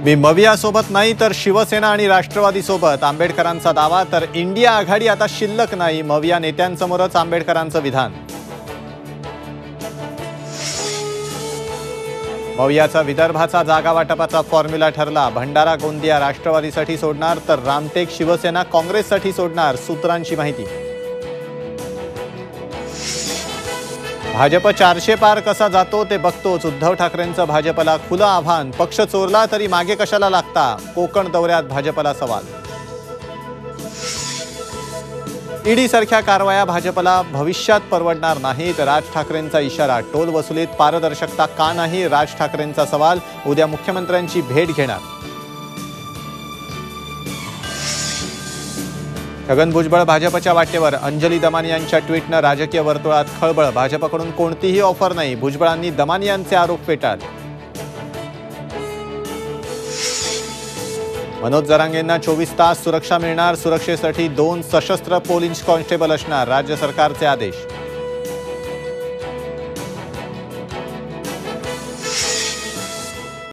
मी मविया सोबत नाही तर शिवसेना आणि राष्ट्रवादी सोबत, आंबेडकरांचा दावा. तर इंडिया आघाडी आता शिल्लक नाही, मविया नेत्यांसमोरच आंबेडकरांचं विधान. मवियाचा विदर्भाचा जागा वाटपाचा फॉर्म्युला ठरला. भंडारा गोंदिया राष्ट्रवादीसाठी सोडणार तर रामटेक शिवसेना काँग्रेससाठी सोडणार, सूत्रांची माहिती. भाजप 400 पार कसा जातो ते बघतोच. उद्धव ठाकरेंचं भाजपला खुलं आव्हान. पक्ष चोरला तरी मागे कशाला लागता, कोकण दौऱ्यात भाजपला सवाल. ईडी सारख्या कारवाया भाजपला भविष्यात परवडणार नाहीत, राज ठाकरेंचा इशारा. टोल वसुलीत पारदर्शकता का नाही, राज ठाकरेंचा सवाल. उद्या मुख्यमंत्र्यांची भेट घेणार. छगन भुजबळ भाजपच्या वाटेवर. अंजली दमानियांच्या ट्विटनं राजकीय वर्तुळात खळबळ. भाजपकडून कोणतीही ऑफर नाही, भुजबळांनी दमानियांचे आरोप फेटाळले. मनोज जरांगेंना 24 तास सुरक्षा मिळणार. सुरक्षेसाठी 2 सशस्त्र पोलीस कॉन्स्टेबल असणार, राज्य सरकारचे आदेश.